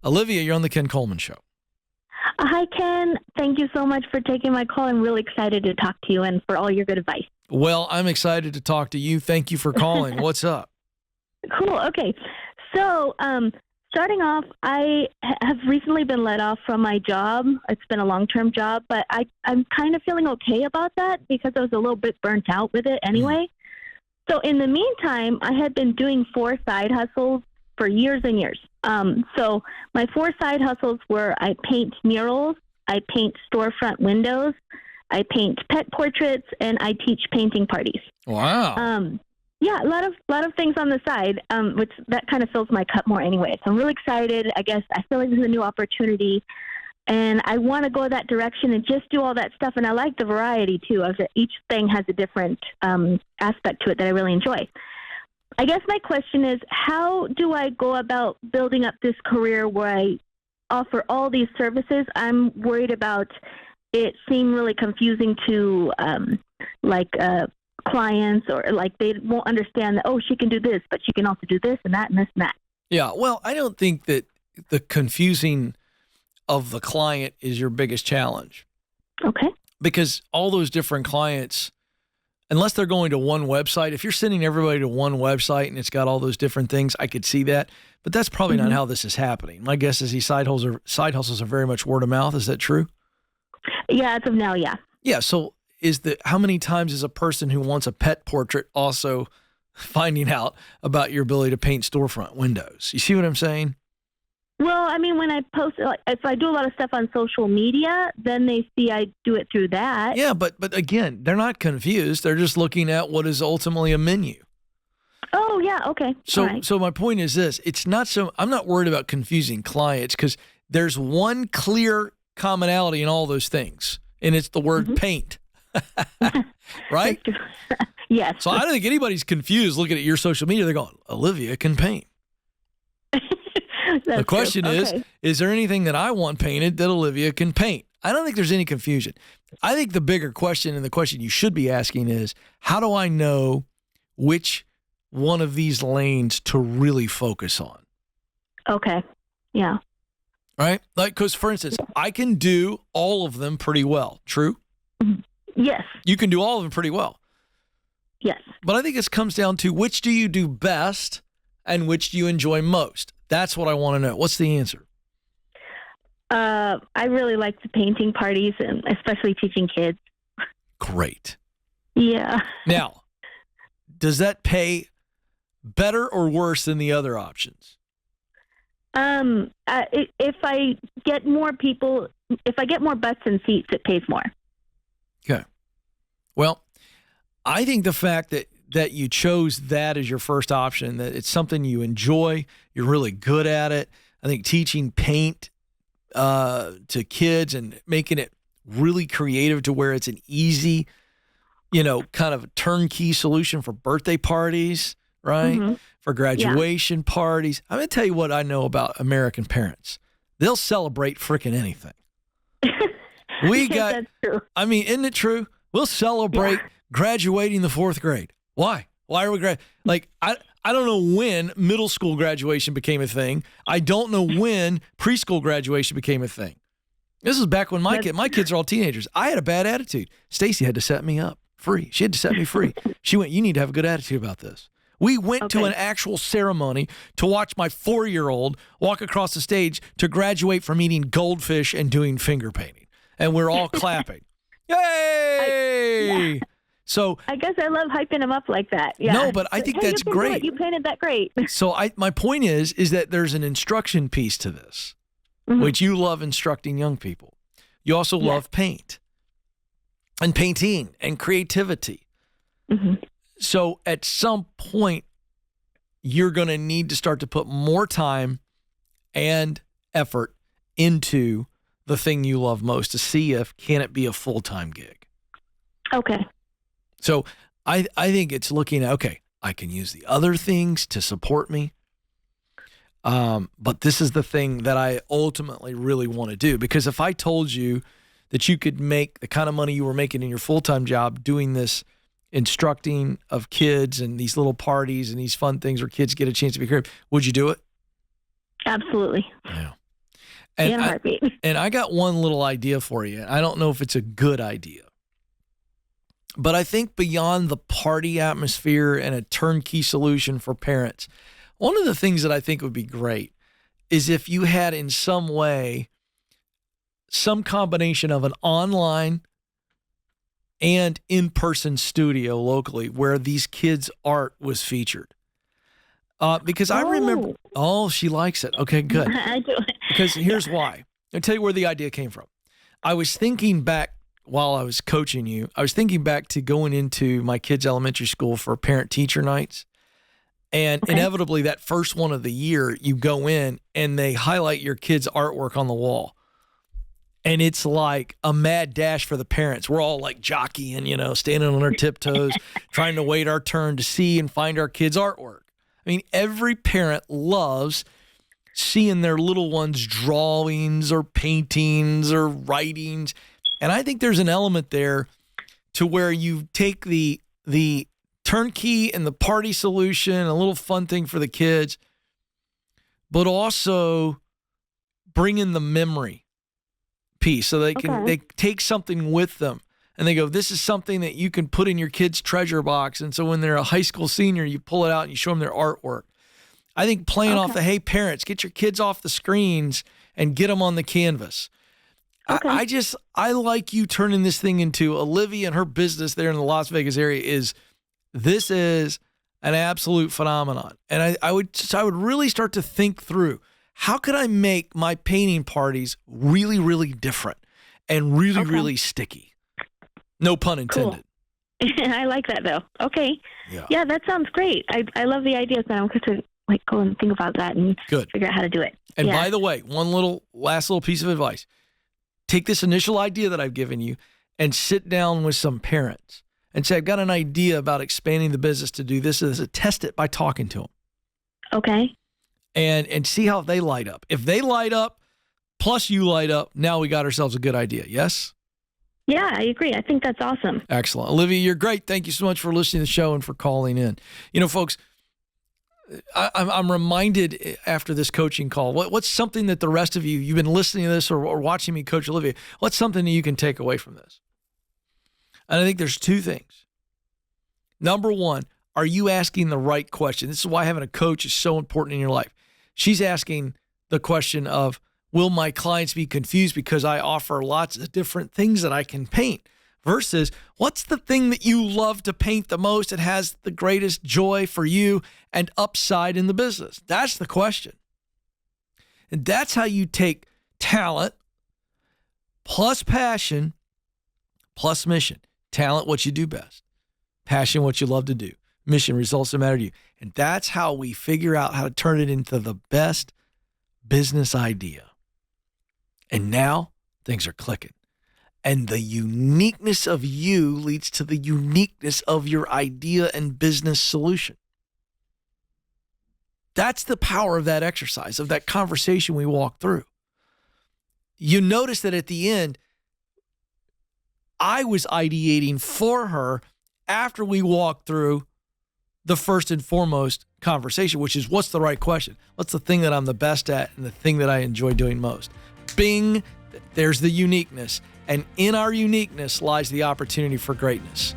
Olivia, you're on the Ken Coleman Show. Hi, Ken. Thank you so much for taking my call. I'm really excited to talk to you and for all your good advice. Well, I'm excited to talk to you. Thank you for calling. What's up? Cool. Okay. So, starting off, I have recently been let off from my job. It's been a long-term job, but I'm kind of feeling okay about that because I was a little bit burnt out with it anyway. So in the meantime, I had been doing 4 side hustles for years and years. So my 4 side hustles were I paint murals, I paint storefront windows, I paint pet portraits, and I teach painting parties. Wow. Yeah, a lot of things on the side, which that kind of fills my cup more anyway. So I'm really excited. I guess I feel like this is a new opportunity, and I want to go that direction and just do all that stuff. And I like the variety too. Of it. Each thing has a different aspect to it that I really enjoy. I guess my question is, how do I go about building up this career where I offer all these services? I'm worried about it seem really confusing to clients, or like they won't understand that, oh, she can do this, but she can also do this and that and this and that. Yeah, well, I don't think that the confusing of the client is your biggest challenge. Okay. Because all those different clients, unless they're going to one website, if you're sending everybody to one website and it's got all those different things, I could see that. But that's probably not how this is happening. My guess is these side hustles are very much word of mouth. Is that true? Yeah, as of now, yeah. Yeah, so how many times is a person who wants a pet portrait also finding out about your ability to paint storefront windows? You see what I'm saying? Well, I mean, when I post, if I do a lot of stuff on social media, then they see I do it through that. Yeah, but again, they're not confused. They're just looking at what is ultimately a menu. Oh, yeah, okay. So my point is this. I'm not worried about confusing clients because there's one clear commonality in all those things, and it's the word paint. Right? Yes. So I don't think anybody's confused looking at your social media. They're going, Olivia can paint. The question is there anything that I want painted that Olivia can paint? I don't think there's any confusion. I think the bigger question, and the question you should be asking, is how do I know which one of these lanes to really focus on? Okay. Yeah. Right? Like, because for instance, I can do all of them pretty well. True? Yes. You can do all of them pretty well. Yes. But I think it comes down to which do you do best and which do you enjoy most? That's what I want to know. What's the answer? I really like the painting parties, and especially teaching kids. Great. Yeah. Now, does that pay better or worse than the other options? If I get more people, if I get more butts and seats, it pays more. Okay. Well, I think the fact that you chose that as your first option, that it's something you enjoy, you're really good at it. I think teaching paint to kids and making it really creative to where it's an easy, kind of turnkey solution for birthday parties, right? Mm-hmm. For graduation parties. I'm going to tell you what I know about American parents. They'll celebrate freaking anything. That's true. I mean, isn't it true? We'll celebrate graduating the 4th grade. Why? Why are we I don't know when middle school graduation became a thing. I don't know when preschool graduation became a thing. This is back when my kids are all teenagers. I had a bad attitude. Stacy had to set me up free. She had to set me free. She went, you need to have a good attitude about this. We went to an actual ceremony to watch my 4-year-old walk across the stage to graduate from eating goldfish and doing finger painting. And we're all clapping. Yay! So I guess I love hyping them up like that. Yeah. No, but I think that's great. You painted that great. So my point is that there's an instruction piece to this, which you love instructing young people. You also love paint and painting and creativity. Mm-hmm. So at some point, you're going to need to start to put more time and effort into the thing you love most to see if can it be a full-time gig. Okay. So I think it's looking at, okay, I can use the other things to support me. But this is the thing that I ultimately really want to do. Because if I told you that you could make the kind of money you were making in your full-time job doing this instructing of kids and these little parties and these fun things where kids get a chance to be creative, would you do it? Absolutely. Yeah. And in a heartbeat. And I got one little idea for you. I don't know if it's a good idea, but I think beyond the party atmosphere and a turnkey solution for parents, one of the things that I think would be great is if you had in some way some combination of an online and in-person studio locally where these kids' art was featured. Because I remember, she likes it. Okay, good. I do. Because here's why. I'll tell you where the idea came from. I was thinking back while I was coaching you, I was thinking back to going into my kids' elementary school for parent-teacher nights. And inevitably, that first one of the year, you go in and they highlight your kids' artwork on the wall. And it's like a mad dash for the parents. We're all like jockeying, standing on our tiptoes, trying to wait our turn to see and find our kids' artwork. I mean, every parent loves seeing their little ones' drawings or paintings or writings. And I think there's an element there to where you take the turnkey and the party solution, a little fun thing for the kids, but also bring in the memory piece so they take something with them and they go, this is something that you can put in your kid's treasure box. And so when they're a high school senior, you pull it out and you show them their artwork. I think playing off the, hey, parents, get your kids off the screens and get them on the canvas. I like you turning this thing into Olivia and her business there in the Las Vegas area this is an absolute phenomenon. And I would really start to think through, how could I make my painting parties really, really different and really, really sticky? No pun intended. Cool. I like that, though. Okay. Yeah, that sounds great. I love the ideas now. I'm going to go and think about that and figure out how to do it. And by the way, last little piece of advice. Take this initial idea that I've given you and sit down with some parents and say, I've got an idea about expanding the business to do this. Test it by talking to them. Okay. And see how they light up. If they light up, plus you light up, now we got ourselves a good idea. Yes? Yeah, I agree. I think that's awesome. Excellent. Olivia, you're great. Thank you so much for listening to the show and for calling in. Folks, I'm reminded after this coaching call, what's something that the rest of you've been listening to this or watching me coach Olivia, what's something that you can take away from this? And I think there's two things. Number one, are you asking the right question? This is why having a coach is so important in your life. She's asking the question of, will my clients be confused because I offer lots of different things that I can paint? Versus, what's the thing that you love to paint the most and has the greatest joy for you and upside in the business? That's the question. And that's how you take talent plus passion plus mission. Talent, what you do best. Passion, what you love to do. Mission, results that matter to you. And that's how we figure out how to turn it into the best business idea. And now things are clicking. And the uniqueness of you leads to the uniqueness of your idea and business solution. That's the power of that exercise, of that conversation we walk through. You notice that at the end, I was ideating for her after we walked through the first and foremost conversation, which is, what's the right question? What's the thing that I'm the best at and the thing that I enjoy doing most? Bing, there's the uniqueness. And in our uniqueness lies the opportunity for greatness.